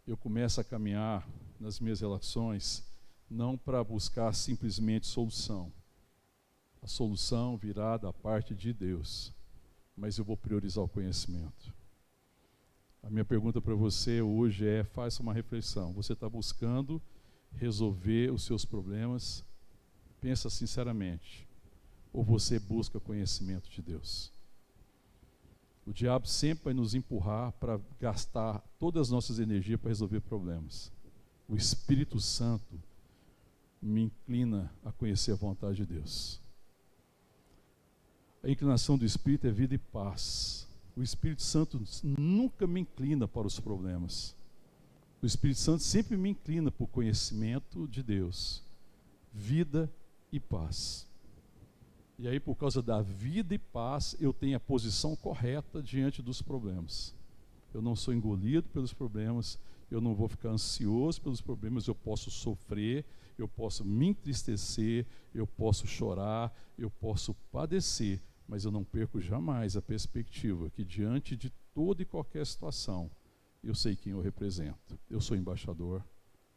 eu começo a caminhar nas minhas relações não para buscar simplesmente solução. A solução virá da parte de Deus, mas eu vou priorizar o conhecimento. A minha pergunta para você hoje é, faça uma reflexão. Você está buscando resolver os seus problemas? Pensa sinceramente. Ou você busca conhecimento de Deus? O diabo sempre vai nos empurrar para gastar todas as nossas energias para resolver problemas. O Espírito Santo me inclina a conhecer a vontade de Deus. A inclinação do Espírito é vida e paz. O Espírito Santo nunca me inclina para os problemas. O Espírito Santo sempre me inclina para o conhecimento de Deus. Vida e paz. E aí, por causa da vida e paz, eu tenho a posição correta diante dos problemas. Eu não sou engolido pelos problemas, eu não vou ficar ansioso pelos problemas, eu posso sofrer, eu posso me entristecer, eu posso chorar, eu posso padecer, mas eu não perco jamais a perspectiva que diante de toda e qualquer situação, eu sei quem eu represento. Eu sou embaixador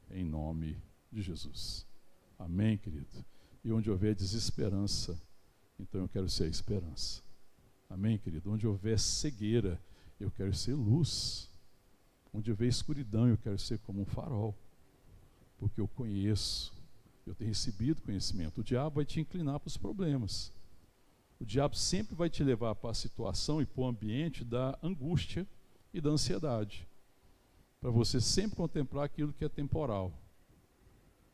em nome de Jesus. Amém, querido? E onde houver desesperança, então eu quero ser a esperança. Amém, querido? Onde houver cegueira, eu quero ser luz. Onde houver escuridão, eu quero ser como um farol. Porque eu conheço, eu tenho recebido conhecimento. O diabo vai te inclinar para os problemas. O diabo sempre vai te levar para a situação e para o ambiente da angústia e da ansiedade. Para você sempre contemplar aquilo que é temporal.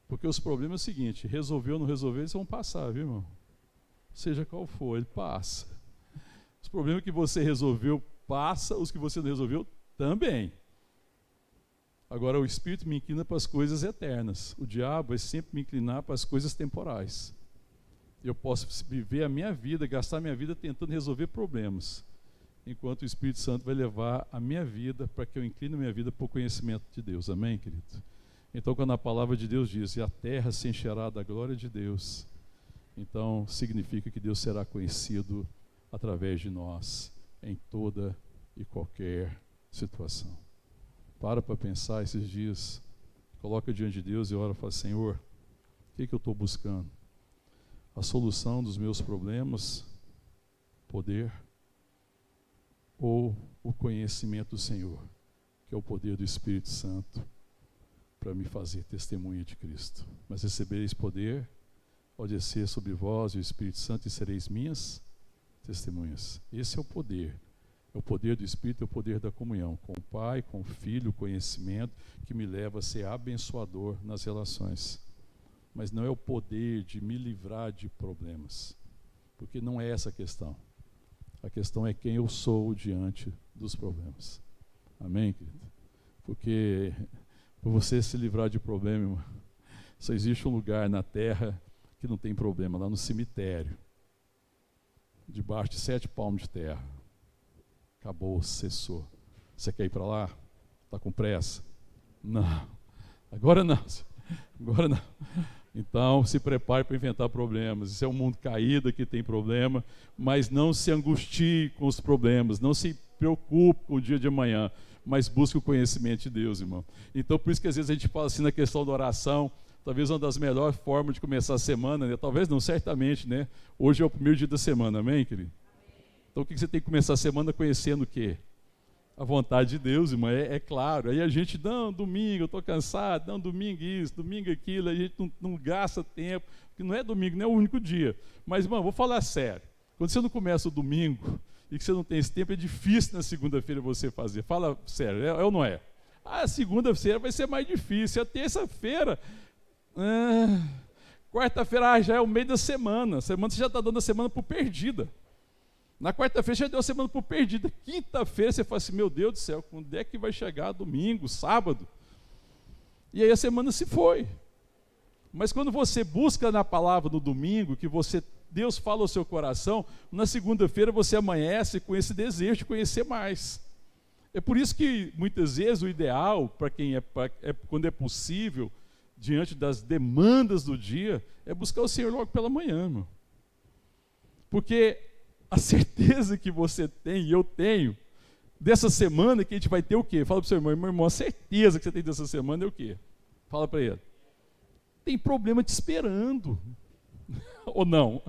Porque os problemas é o seguinte, resolveu ou não resolveu, eles vão passar, viu, irmão? Seja qual for, ele passa. Os problemas que você resolveu, passa, os que você não resolveu, também. Agora, o Espírito me inclina para as coisas eternas. O diabo vai sempre me inclinar para as coisas temporais. Eu posso viver a minha vida, gastar a minha vida tentando resolver problemas, enquanto o Espírito Santo vai levar a minha vida para que eu incline a minha vida para o conhecimento de Deus. Amém, querido? Então, quando a palavra de Deus diz, e a terra se encherá da glória de Deus, então significa que Deus será conhecido através de nós, em toda e qualquer situação. Para pensar esses dias, coloca diante de Deus e ora e fala, Senhor, o que eu estou buscando? A solução dos meus problemas? Poder? ou o conhecimento do Senhor, que é o poder do Espírito Santo para me fazer testemunha de Cristo. Mas recebereis poder ao descer sobre vós o Espírito Santo e sereis minhas testemunhas. Esse é o poder. É o poder do Espírito, é o poder da comunhão com o Pai, com o Filho, o conhecimento que me leva a ser abençoador nas relações. Mas não é o poder de me livrar de problemas, porque não é essa a questão. A questão é quem eu sou diante dos problemas. Amém, querido? Porque para você se livrar de problema, irmão, só existe um lugar na terra que não tem problema, lá no cemitério, debaixo de 7 palmos de terra. Acabou, cessou. Você quer ir para lá? Está com pressa? Não. Agora não. Agora não. Então, se prepare para enfrentar problemas. Isso é um mundo caído que tem problema, mas não se angustie com os problemas, não se preocupe com o dia de amanhã, mas busque o conhecimento de Deus, irmão. Então, por isso que às vezes a gente fala assim na questão da oração, talvez uma das melhores formas de começar a semana, né? Talvez não, certamente, né? Hoje é o primeiro dia da semana, amém, querido? Então, o que você tem que começar a semana conhecendo o quê? A vontade de Deus, irmão, é claro. Aí a gente, não, domingo, eu estou cansado, não, domingo isso, domingo aquilo, a gente não gasta tempo, porque não é domingo, não é o único dia. Mas, irmão, vou falar sério. Quando você não começa o domingo e que você não tem esse tempo, é difícil na segunda-feira você fazer. Fala sério, é ou não é? A segunda-feira vai ser mais difícil, a terça-feira, quarta-feira já é o meio da semana. Semana você já está dando a semana por perdida. Na quarta-feira já deu a semana por perdida. Quinta-feira você fala assim, meu Deus do céu, quando é que vai chegar domingo, sábado? E aí a semana se foi. Mas quando você busca na palavra no domingo, que Deus fala ao seu coração, na segunda-feira você amanhece com esse desejo de conhecer mais. É por isso que muitas vezes o ideal, para quem quando é possível, diante das demandas do dia, é buscar o Senhor logo pela manhã, irmão. Porque a certeza que você tem e eu tenho dessa semana que a gente vai ter o quê? Fala para o seu irmão, meu irmão, a certeza que você tem dessa semana é o quê? Fala para ele. Tem problema te esperando. Ou não?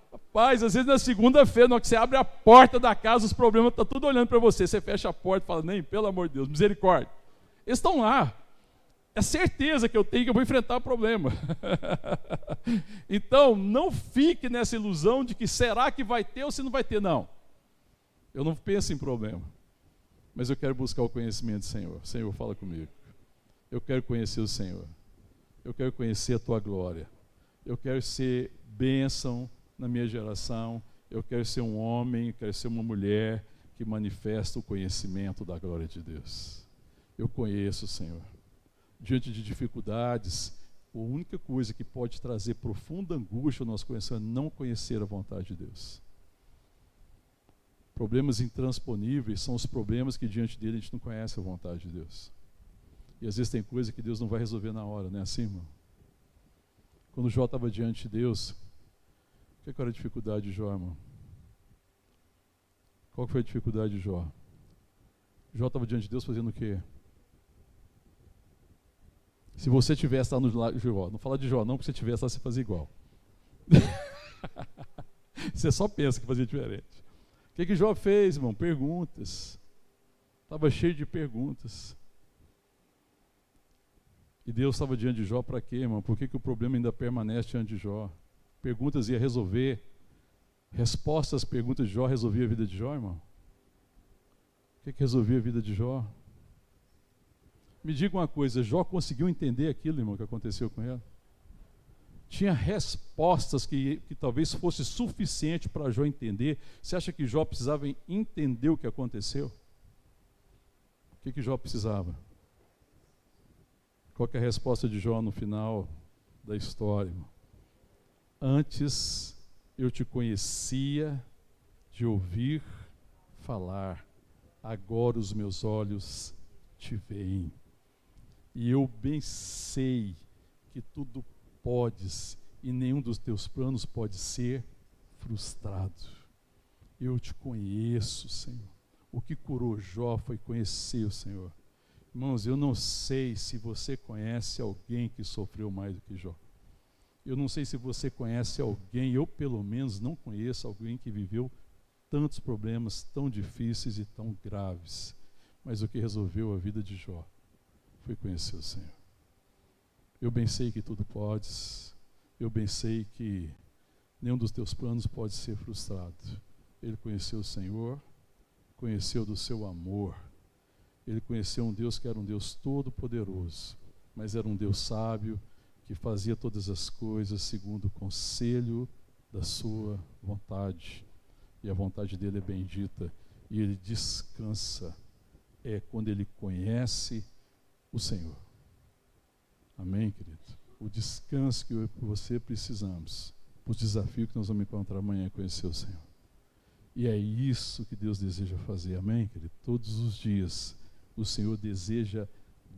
Rapaz, às vezes na segunda-feira, na hora que você abre a porta da casa, os problemas estão tudo olhando para você. Você fecha a porta e fala, nem, pelo amor de Deus, misericórdia. Eles estão lá. É certeza que eu tenho que eu vou enfrentar o problema. Então, não fique nessa ilusão de que será que vai ter ou se não vai ter, não. Eu não penso em problema, mas eu quero buscar o conhecimento do Senhor. Senhor, fala comigo. Eu quero conhecer o Senhor. Eu quero conhecer a Tua glória. Eu quero ser bênção na minha geração. Eu quero ser um homem, eu quero ser uma mulher que manifesta o conhecimento da glória de Deus. Eu conheço o Senhor. Diante de dificuldades, a única coisa que pode trazer profunda angústia ao nosso coração é não conhecer a vontade de Deus. Problemas intransponíveis são os problemas que diante dele a gente não conhece a vontade de Deus. E às vezes tem coisa que Deus não vai resolver na hora, não é assim, irmão? Quando Jó estava diante de Deus, o que era a dificuldade de Jó, irmão? Qual foi a dificuldade de Jó? Jó estava diante de Deus fazendo o quê? Se você tivesse lá no lado de Jó, não fala de Jó não, porque se você tivesse lá você fazia igual. Você só pensa que fazia diferente. O que Jó fez, irmão? Perguntas. Estava cheio de perguntas. E Deus estava diante de Jó para quê, irmão? Por que o problema ainda permanece diante de Jó? Perguntas ia resolver. Respostas às perguntas de Jó resolvia a vida de Jó, irmão? O que resolvia a vida de Jó? Me diga uma coisa, Jó conseguiu entender aquilo, irmão, que aconteceu com ele? Tinha respostas que talvez fosse suficiente para Jó entender. Você acha que Jó precisava entender o que aconteceu? O que Jó precisava? Qual que é a resposta de Jó no final da história, irmão? Antes eu te conhecia de ouvir falar, agora os meus olhos te veem. E eu bem sei que tudo podes e nenhum dos teus planos pode ser frustrado. Eu te conheço, Senhor. O que curou Jó foi conhecer o Senhor. Irmãos, eu não sei se você conhece alguém que sofreu mais do que Jó. Eu não sei se você conhece alguém, eu pelo menos não conheço alguém que viveu tantos problemas tão difíceis e tão graves. Mas o que resolveu a vida de Jó foi conhecer o Senhor. Eu bem sei que tudo podes, eu bem sei que nenhum dos teus planos pode ser frustrado. Ele conheceu o Senhor, conheceu do seu amor. Ele conheceu um Deus que era um Deus todo-poderoso, mas era um Deus sábio, que fazia todas as coisas segundo o conselho da sua vontade. E a vontade dele é bendita. E ele descansa. É quando ele conhece o Senhor. Amém, querido? O descanso que eu e você precisamos, o desafio que nós vamos encontrar amanhã é conhecer o Senhor. E é isso que Deus deseja fazer, amém, querido? Todos os dias o Senhor deseja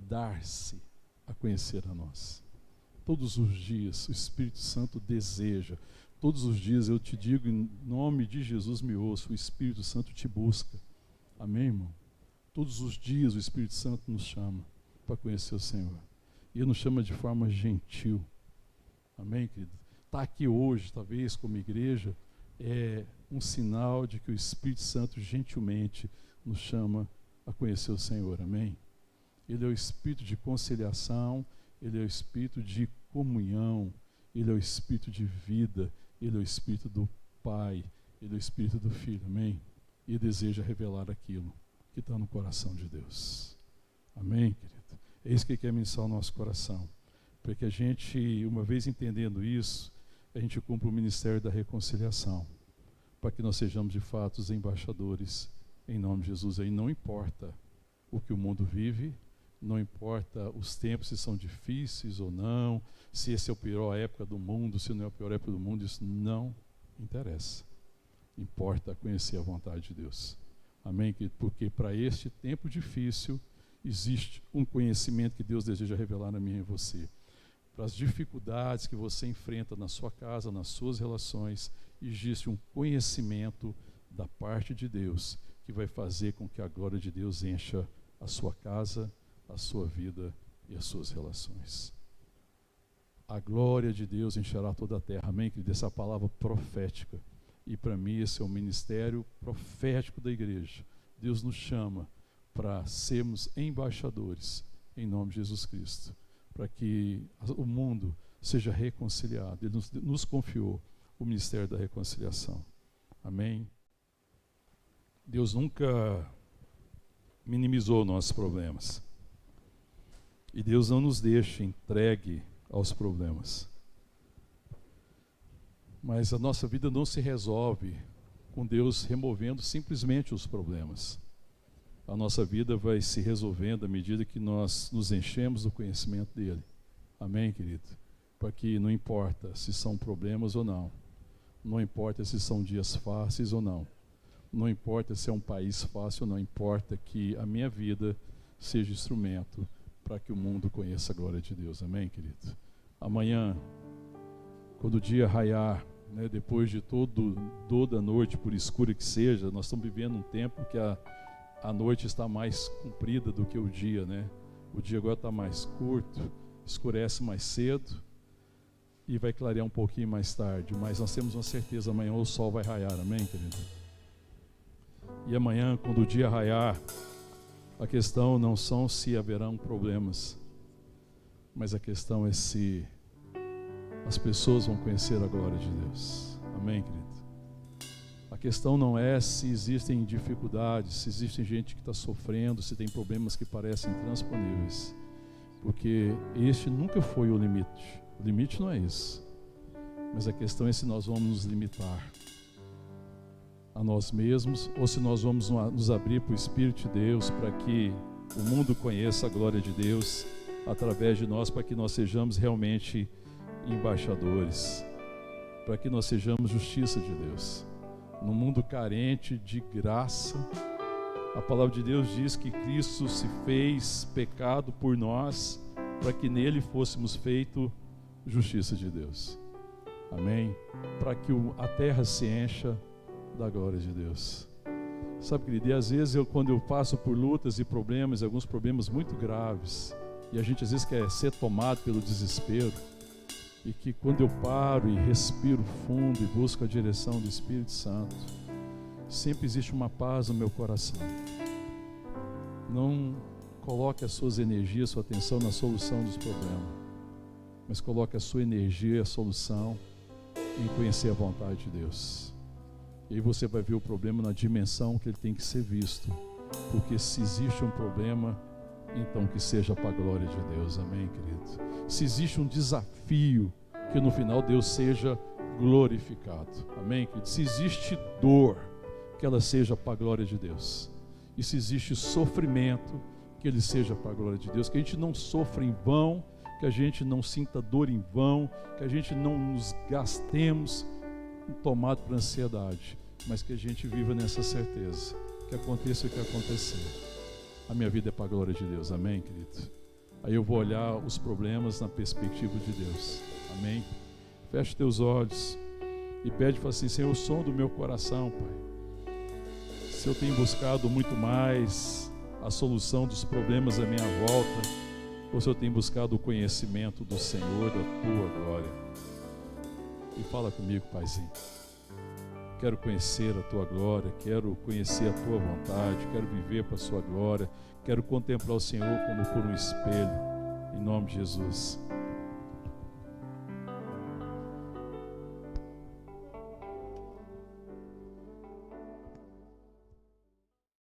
dar-se a conhecer a nós. Todos os dias o Espírito Santo deseja. Todos os dias eu te digo, em nome de Jesus me ouça, o Espírito Santo te busca. Amém, irmão? Todos os dias o Espírito Santo nos chama para conhecer o Senhor. E Ele nos chama de forma gentil. Amém, querido? Estar aqui hoje, talvez, como igreja, é um sinal de que o Espírito Santo gentilmente nos chama a conhecer o Senhor. Amém? Ele é o Espírito de conciliação, Ele é o Espírito de comunhão, Ele é o Espírito de vida, Ele é o Espírito do Pai, Ele é o Espírito do Filho. Amém? E deseja revelar aquilo que está no coração de Deus. Amém, querido? É isso que Ele quer ministrar o nosso coração. Para que a gente, uma vez entendendo isso, a gente cumpra o ministério da reconciliação. Para que nós sejamos de fato os embaixadores em nome de Jesus. Aí não importa o que o mundo vive, não importa os tempos, se são difíceis ou não, se essa é a pior época do mundo, se não é a pior época do mundo, isso não interessa. Importa conhecer a vontade de Deus. Amém? Porque para este tempo difícil, existe um conhecimento que Deus deseja revelar na minha e em você. Para as dificuldades que você enfrenta na sua casa, nas suas relações, existe um conhecimento da parte de Deus que vai fazer com que a glória de Deus encha a sua casa, a sua vida e as suas relações. A glória de Deus encherá toda a terra. Amém? Que dessa palavra profética. E para mim esse é o ministério profético da igreja. Deus nos chama para sermos embaixadores em nome de Jesus Cristo, para que o mundo seja reconciliado. Ele nos confiou o ministério da reconciliação. Amém? Deus nunca minimizou nossos problemas. E Deus não nos deixa entregue aos problemas. Mas a nossa vida não se resolve com Deus removendo simplesmente os problemas. A nossa vida vai se resolvendo à medida que nós nos enchemos do conhecimento dEle. Amém, querido? Porque não importa se são problemas ou não. Não importa se são dias fáceis ou não. Não importa se é um país fácil ou não. Importa que a minha vida seja instrumento para que o mundo conheça a glória de Deus. Amém, querido? Amanhã, quando o dia raiar, né, depois de toda a noite, por escura que seja, nós estamos vivendo um tempo que a noite está mais comprida do que o dia, né? O dia agora está mais curto, escurece mais cedo e vai clarear um pouquinho mais tarde, mas nós temos uma certeza, amanhã o sol vai raiar, amém, querido? E amanhã, quando o dia raiar, a questão não são se haverão problemas, mas a questão é se as pessoas vão conhecer a glória de Deus. Amém, querido? A questão não é se existem dificuldades, se existe gente que está sofrendo, se tem problemas que parecem intransponíveis, porque este nunca foi o limite. O limite não é isso, mas a questão é se nós vamos nos limitar a nós mesmos ou se nós vamos nos abrir para o Espírito de Deus, para que o mundo conheça a glória de Deus através de nós, para que nós sejamos realmente embaixadores, para que nós sejamos justiça de Deus. No mundo carente de graça, a palavra de Deus diz que Cristo se fez pecado por nós, para que nele fôssemos feito justiça de Deus. Amém? Para que a terra se encha da glória de Deus. Sabe, querido, e às vezes quando eu passo por lutas e problemas, alguns problemas muito graves, e a gente às vezes quer ser tomado pelo desespero, e que quando eu paro e respiro fundo e busco a direção do Espírito Santo, sempre existe uma paz no meu coração. Não coloque as suas energias, sua atenção na solução dos problemas, mas coloque a sua energia, a solução em conhecer a vontade de Deus. E aí você vai ver o problema na dimensão que ele tem que ser visto. Porque se existe um problema, então que seja para a glória de Deus. Amém, querido? Se existe um desafio, que no final Deus seja glorificado. Amém, querido? Se existe dor, que ela seja para a glória de Deus. E se existe sofrimento, que ele seja para a glória de Deus. Que a gente não sofra em vão, que a gente não sinta dor em vão, que a gente não nos gastemos tomado por ansiedade, mas que a gente viva nessa certeza, que aconteça o que acontecer, a minha vida é para a glória de Deus. Amém, querido? Aí eu vou olhar os problemas na perspectiva de Deus. Amém? Feche teus olhos e pede, fala assim: Senhor, o som do meu coração, Pai, se eu tenho buscado muito mais a solução dos problemas à minha volta, ou se eu tenho buscado o conhecimento do Senhor, da tua glória. E fala comigo, Paizinho. Quero conhecer a tua glória, quero conhecer a tua vontade, quero viver para a sua glória, quero contemplar o Senhor como por um espelho, em nome de Jesus.